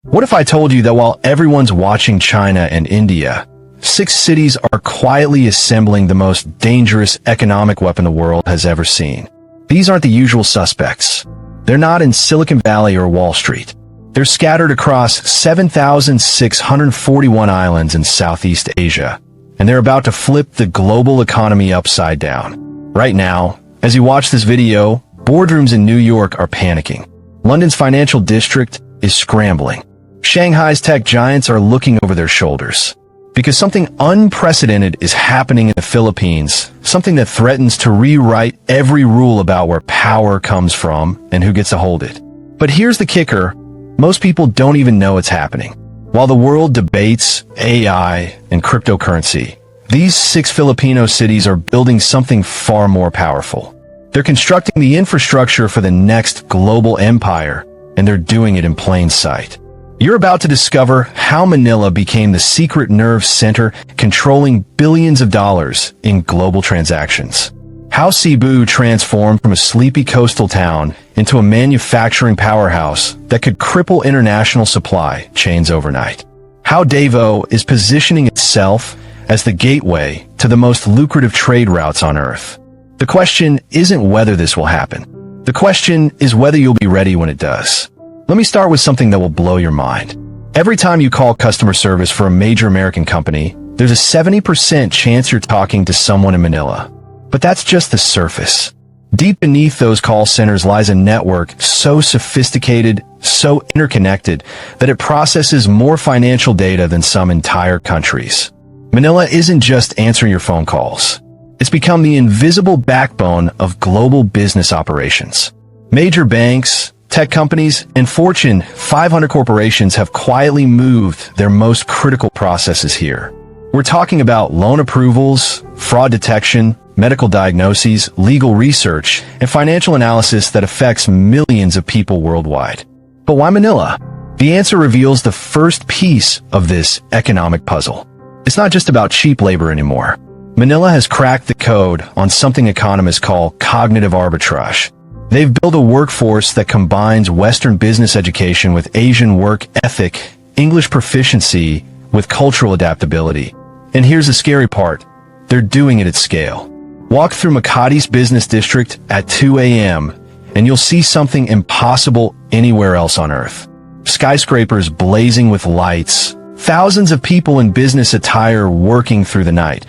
What if I told you that while everyone's watching China and India, 6 cities are quietly assembling the most dangerous economic weapon the world has ever seen? These aren't the usual suspects. They're not in Silicon Valley or Wall Street. They're scattered across 7,641 islands in Southeast Asia, and they're about to flip the global economy upside down. Right now, as you watch this video, boardrooms in New York are panicking. London's financial district is scrambling. Shanghai's tech giants are looking over their shoulders. Because something unprecedented is happening in the Philippines, something that threatens to rewrite every rule about where power comes from and who gets to hold it. But here's the kicker. Most people don't even know it's happening. While the world debates AI and cryptocurrency, these 6 Filipino cities are building something far more powerful. They're constructing the infrastructure for the next global empire, and they're doing it in plain sight. You're about to discover how Manila became the secret nerve center controlling billions of dollars in global transactions. How Cebu transformed from a sleepy coastal town into a manufacturing powerhouse that could cripple international supply chains overnight. How Davao is positioning itself as the gateway to the most lucrative trade routes on Earth. The question isn't whether this will happen. The question is whether you'll be ready when it does. Let me start with something that will blow your mind. Every time you call customer service for a major American company, there's a 70% chance you're talking to someone in Manila. But that's just the surface. Deep beneath those call centers lies a network so sophisticated, so interconnected, that it processes more financial data than some entire countries. Manila isn't just answering your phone calls. It's become the invisible backbone of global business operations. Major banks, tech companies, and Fortune 500 corporations have quietly moved their most critical processes here. We're talking about loan approvals, fraud detection, medical diagnoses, legal research, and financial analysis that affects millions of people worldwide. But why Manila? The answer reveals the first piece of this economic puzzle. It's not just about cheap labor anymore. Manila has cracked the code on something economists call cognitive arbitrage. They've built a workforce that combines Western business education with Asian work ethic, English proficiency with cultural adaptability. And here's the scary part. They're doing it at scale. Walk through Makati's business district at 2 a.m. and you'll see something impossible anywhere else on Earth. Skyscrapers blazing with lights, thousands of people in business attire working through the night,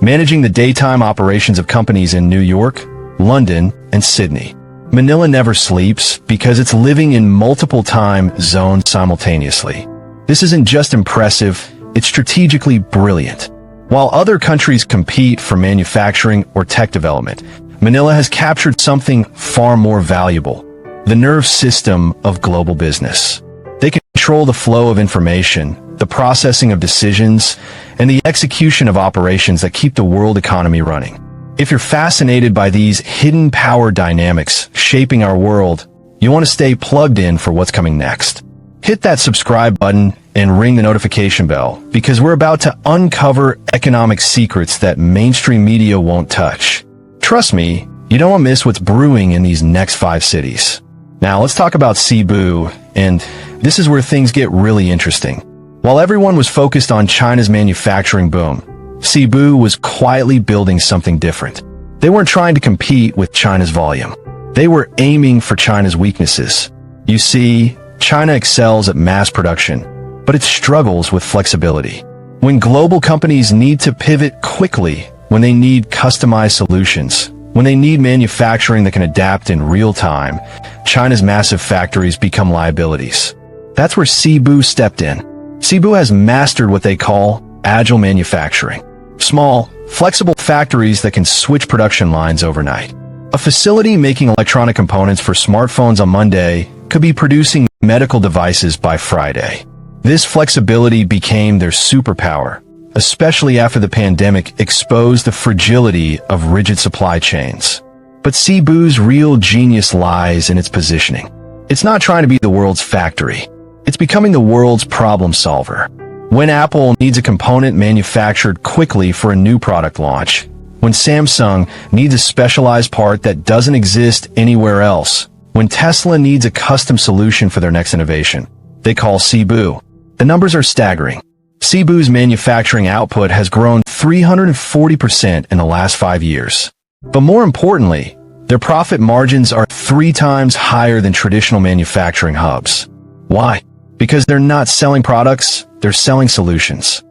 managing the daytime operations of companies in New York, London, and Sydney. Manila never sleeps because it's living in multiple time zones simultaneously. This isn't just impressive, it's strategically brilliant. While other countries compete for manufacturing or tech development, Manila has captured something far more valuable: the nerve system of global business. They control the flow of information, the processing of decisions, and the execution of operations that keep the world economy running. If you're fascinated by these hidden power dynamics shaping our world, you want to stay plugged in for what's coming next. Hit that subscribe button and ring the notification bell, because we're about to uncover economic secrets that mainstream media won't touch. Trust me, you don't want to miss what's brewing in these next 5 cities. Now let's talk about Cebu, and this is where things get really interesting. While everyone was focused on China's manufacturing boom, Cebu was quietly building something different. They weren't trying to compete with China's volume. They were aiming for China's weaknesses. You see, China excels at mass production, but it struggles with flexibility. When global companies need to pivot quickly, when they need customized solutions, when they need manufacturing that can adapt in real time, China's massive factories become liabilities. That's where Cebu stepped in. Cebu has mastered what they call agile manufacturing. Small, flexible factories that can switch production lines overnight. A facility making electronic components for smartphones on Monday could be producing medical devices by Friday. This flexibility became their superpower, especially after the pandemic exposed the fragility of rigid supply chains. But Cebu's real genius lies in its positioning. It's not trying to be the world's factory. It's becoming the world's problem solver. When Apple needs a component manufactured quickly for a new product launch, when Samsung needs a specialized part that doesn't exist anywhere else, when Tesla needs a custom solution for their next innovation, they call Cebu. The numbers are staggering. Cebu's manufacturing output has grown 340% in the last 5 years. But more importantly, their profit margins are 3 times higher than traditional manufacturing hubs. Why? Because they're not selling products, they're selling solutions.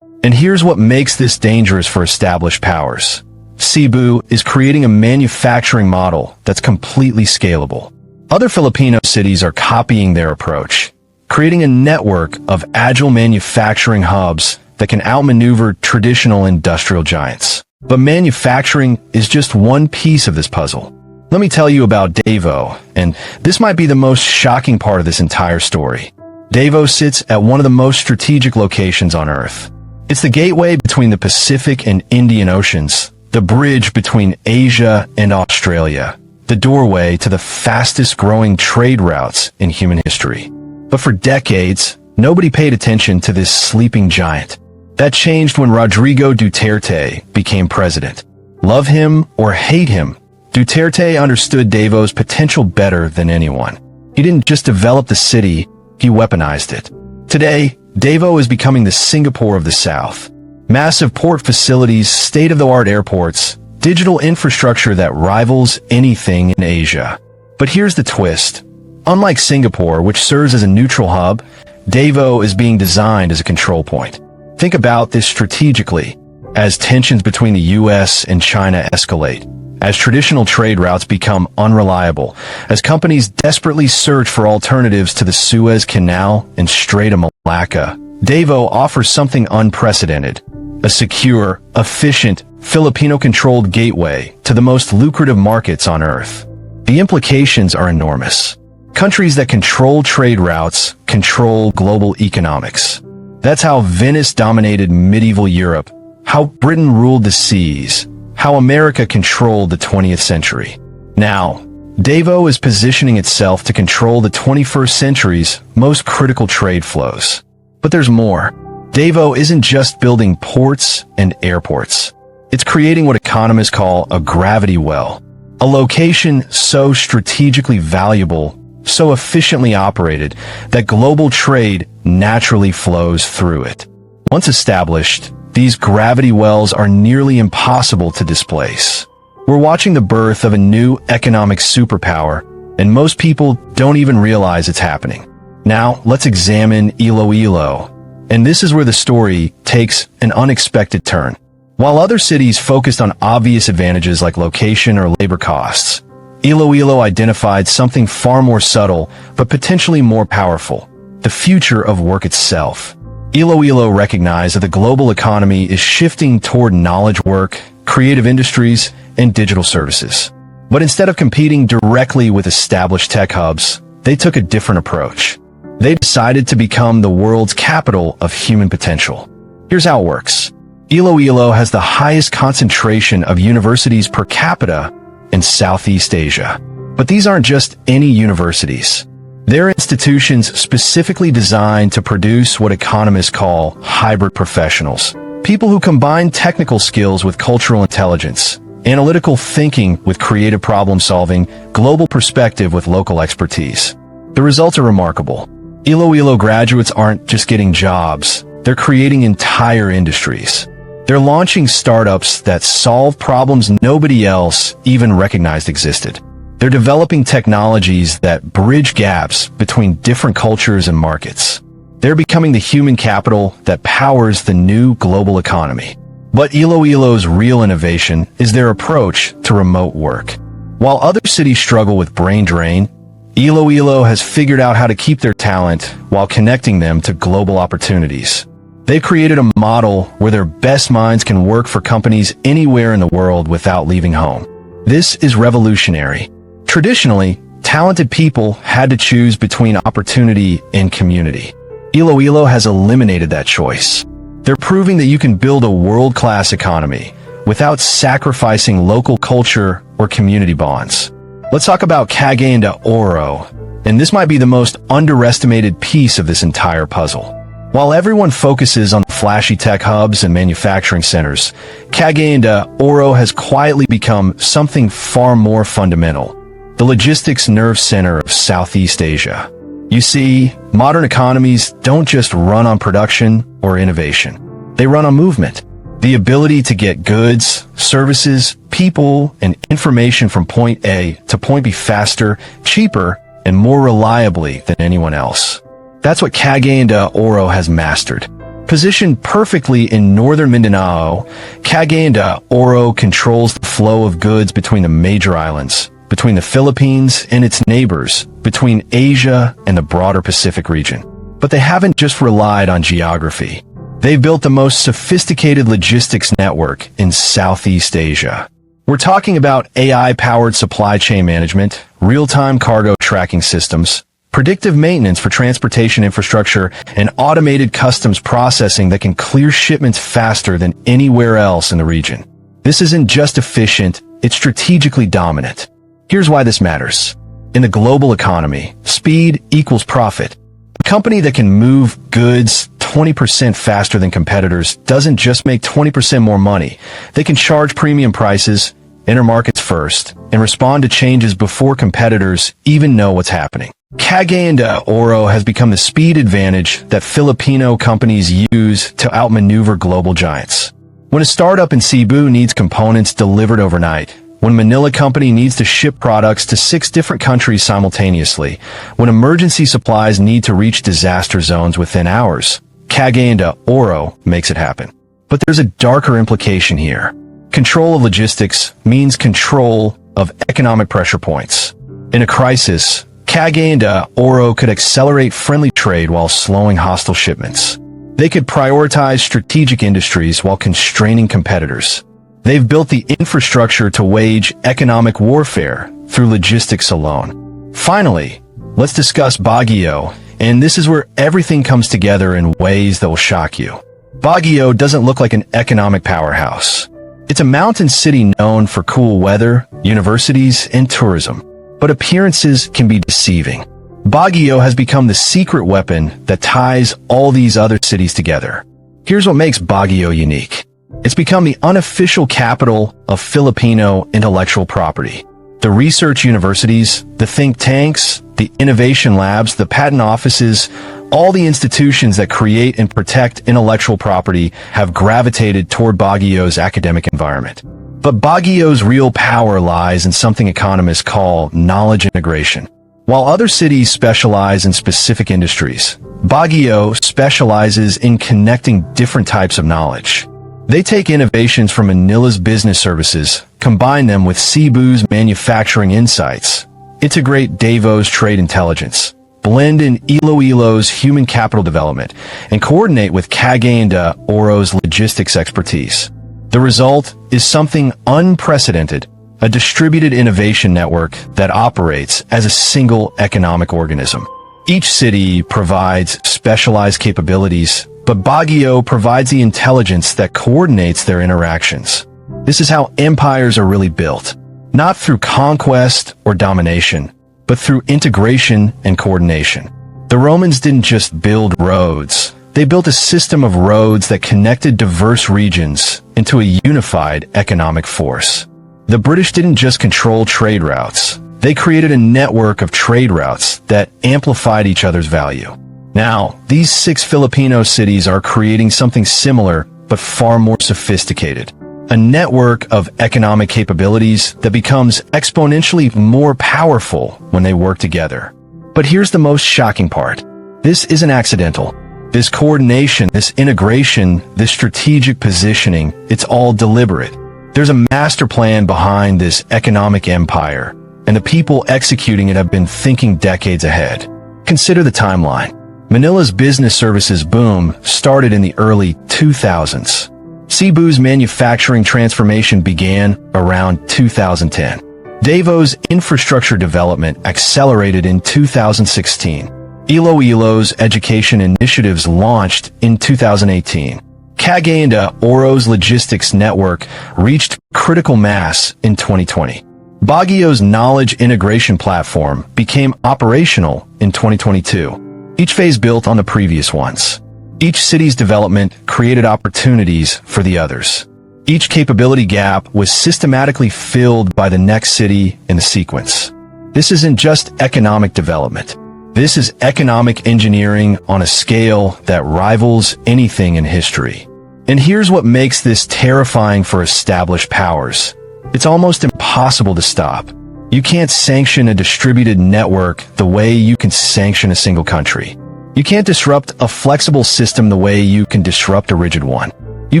And here's what makes this dangerous for established powers. Cebu is creating a manufacturing model that's completely scalable. Other Filipino cities are copying their approach, creating a network of agile manufacturing hubs that can outmaneuver traditional industrial giants. But manufacturing is just one piece of this puzzle. Let me tell you about Davao, and this might be the most shocking part of this entire story. Davao sits at one of the most strategic locations on Earth. It's the gateway between the Pacific and Indian Oceans, the bridge between Asia and Australia, the doorway to the fastest-growing trade routes in human history. But for decades, nobody paid attention to this sleeping giant. That changed when Rodrigo Duterte became president. Love him or hate him, Duterte understood Davao's potential better than anyone. He didn't just develop the city, he weaponized it. Today, Davao is becoming the Singapore of the South. Massive port facilities, state-of-the-art airports, digital infrastructure that rivals anything in Asia. But here's the twist. Unlike Singapore, which serves as a neutral hub, Davao is being designed as a control point. Think about this strategically. As tensions between the US and China escalate, as traditional trade routes become unreliable, as companies desperately search for alternatives to the Suez Canal and Strait of Malacca, Davao offers something unprecedented. A secure, efficient, Filipino-controlled gateway to the most lucrative markets on Earth. The implications are enormous. Countries that control trade routes control global economics. That's how Venice dominated medieval Europe, how Britain ruled the seas, how America controlled the 20th century. Now, Davao is positioning itself to control the 21st century's most critical trade flows. But there's more. Davao isn't just building ports and airports. It's creating what economists call a gravity well, a location so strategically valuable, so efficiently operated, that global trade naturally flows through it. Once established, these gravity wells are nearly impossible to displace. We're watching the birth of a new economic superpower, and most people don't even realize it's happening. Now, let's examine Iloilo. And this is where the story takes an unexpected turn. While other cities focused on obvious advantages like location or labor costs, Iloilo identified something far more subtle, but potentially more powerful: the future of work itself. Iloilo recognized that the global economy is shifting toward knowledge work, creative industries, and digital services. But instead of competing directly with established tech hubs, they took a different approach. They decided to become the world's capital of human potential. Here's how it works. Iloilo has the highest concentration of universities per capita in Southeast Asia. But these aren't just any universities. They're institutions specifically designed to produce what economists call hybrid professionals. People who combine technical skills with cultural intelligence, analytical thinking with creative problem solving, global perspective with local expertise. The results are remarkable. Iloilo graduates aren't just getting jobs, they're creating entire industries. They're launching startups that solve problems nobody else even recognized existed. They're developing technologies that bridge gaps between different cultures and markets. They're becoming the human capital that powers the new global economy. But Iloilo's real innovation is their approach to remote work. While other cities struggle with brain drain, Iloilo has figured out how to keep their talent while connecting them to global opportunities. They've created a model where their best minds can work for companies anywhere in the world without leaving home. This is revolutionary. Traditionally, talented people had to choose between opportunity and community. Iloilo has eliminated that choice. They're proving that you can build a world-class economy without sacrificing local culture or community bonds. Let's talk about Kagayan de Oro, and this might be the most underestimated piece of this entire puzzle. While everyone focuses on flashy tech hubs and manufacturing centers, Kagayan de Oro has quietly become something far more fundamental: the logistics nerve center of Southeast Asia. You see, modern economies don't just run on production or innovation. They run on movement. The ability to get goods, services, people, and information from point A to point B faster, cheaper, and more reliably than anyone else. That's what Kagayan de Oro has mastered. Positioned perfectly in northern Mindanao, Kagayan de Oro controls the flow of goods between the major islands, between the Philippines and its neighbors, between Asia and the broader Pacific region. But they haven't just relied on geography. They've built the most sophisticated logistics network in Southeast Asia. We're talking about AI-powered supply chain management, real-time cargo tracking systems, predictive maintenance for transportation infrastructure, and automated customs processing that can clear shipments faster than anywhere else in the region. This isn't just efficient, it's strategically dominant. Here's why this matters. In the global economy, speed equals profit. A company that can move goods 20% faster than competitors doesn't just make 20% more money. They can charge premium prices, enter markets first, and respond to changes before competitors even know what's happening. Kagayan de Oro has become the speed advantage that Filipino companies use to outmaneuver global giants. When a startup in Cebu needs components delivered overnight, when a Manila company needs to ship products to 6 different countries simultaneously, when emergency supplies need to reach disaster zones within hours, Kagayan de Oro makes it happen. But there's a darker implication here. Control of logistics means control of economic pressure points. In a crisis, Kagayan de Oro could accelerate friendly trade while slowing hostile shipments. They could prioritize strategic industries while constraining competitors. They've built the infrastructure to wage economic warfare through logistics alone. Finally, let's discuss Baguio, and this is where everything comes together in ways that will shock you. Baguio doesn't look like an economic powerhouse. It's a mountain city known for cool weather, universities, and tourism. But appearances can be deceiving. Baguio has become the secret weapon that ties all these other cities together. Here's what makes Baguio unique. It's become the unofficial capital of Filipino intellectual property. The research universities, the think tanks, the innovation labs, the patent offices, all the institutions that create and protect intellectual property have gravitated toward Baguio's academic environment. But Baguio's real power lies in something economists call knowledge integration. While other cities specialize in specific industries, Baguio specializes in connecting different types of knowledge. They take innovations from Manila's business services, combine them with Cebu's manufacturing insights, integrate Davo's trade intelligence, blend in Iloilo's human capital development, and coordinate with Kagayan de Oro's logistics expertise. The result is something unprecedented, a distributed innovation network that operates as a single economic organism. Each city provides specialized capabilities, but Baguio provides the intelligence that coordinates their interactions. This is how empires are really built, not through conquest or domination, but through integration and coordination. The Romans didn't just build roads. They built a system of roads that connected diverse regions into a unified economic force. The British didn't just control trade routes. They created a network of trade routes that amplified each other's value. Now, these 6 Filipino cities are creating something similar, but far more sophisticated. A network of economic capabilities that becomes exponentially more powerful when they work together. But here's the most shocking part. This isn't accidental. This coordination, this integration, this strategic positioning, it's all deliberate. There's a master plan behind this economic empire, and the people executing it have been thinking decades ahead. Consider the timeline. Manila's business services boom started in the early 2000s. Cebu's manufacturing transformation began around 2010. Davo's infrastructure development accelerated in 2016. Iloilo's education initiatives launched in 2018. Kagayan de Oro's logistics network reached critical mass in 2020. Baguio's knowledge integration platform became operational in 2022. Each phase built on the previous ones. Each city's development created opportunities for the others. Each capability gap was systematically filled by the next city in the sequence. This isn't just economic development. This is economic engineering on a scale that rivals anything in history. And here's what makes this terrifying for established powers. It's almost impossible to stop. You can't sanction a distributed network the way you can sanction a single country. You can't disrupt a flexible system the way you can disrupt a rigid one. You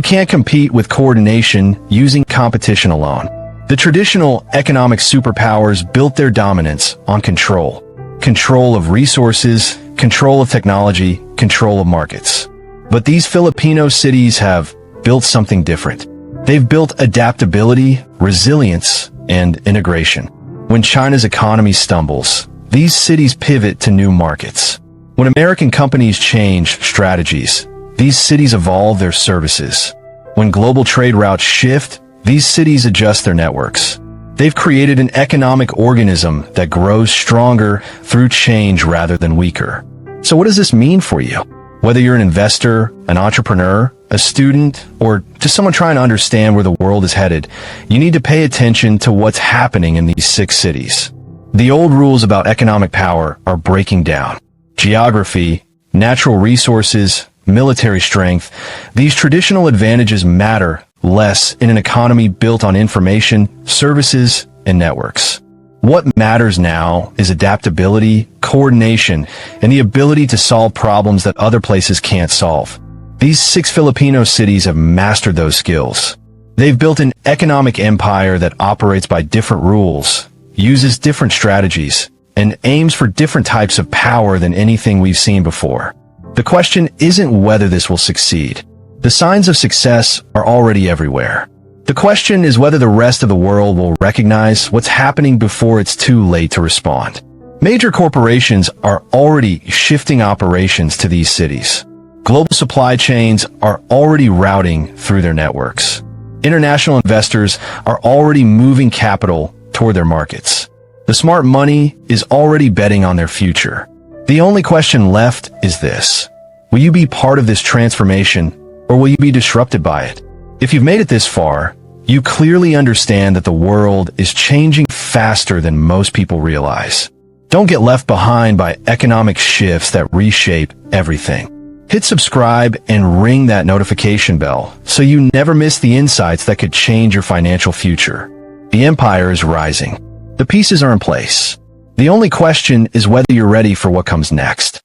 can't compete with coordination using competition alone. The traditional economic superpowers built their dominance on control. Control of resources, control of technology, control of markets. But these Filipino cities have built something different. They've built adaptability, resilience, and integration. When China's economy stumbles, these cities pivot to new markets. When American companies change strategies, these cities evolve their services. When global trade routes shift, these cities adjust their networks. They've created an economic organism that grows stronger through change rather than weaker. So what does this mean for you? Whether you're an investor, an entrepreneur, a student, or just someone trying to understand where the world is headed, you need to pay attention to what's happening in these 6 cities. The old rules about economic power are breaking down. Geography, natural resources, military strength, these traditional advantages matter less in an economy built on information, services, and networks. What matters now is adaptability, coordination, and the ability to solve problems that other places can't solve. These 6 Filipino cities have mastered those skills. They've built an economic empire that operates by different rules, uses different strategies, and aims for different types of power than anything we've seen before. The question isn't whether this will succeed. The signs of success are already everywhere. The question is whether the rest of the world will recognize what's happening before it's too late to respond. Major corporations are already shifting operations to these cities. Global supply chains are already routing through their networks. International investors are already moving capital toward their markets. The smart money is already betting on their future. The only question left is this: will you be part of this transformation, or will you be disrupted by it? If you've made it this far, you clearly understand that the world is changing faster than most people realize. Don't get left behind by economic shifts that reshape everything. Hit subscribe and ring that notification bell so you never miss the insights that could change your financial future. The empire is rising. The pieces are in place. The only question is whether you're ready for what comes next.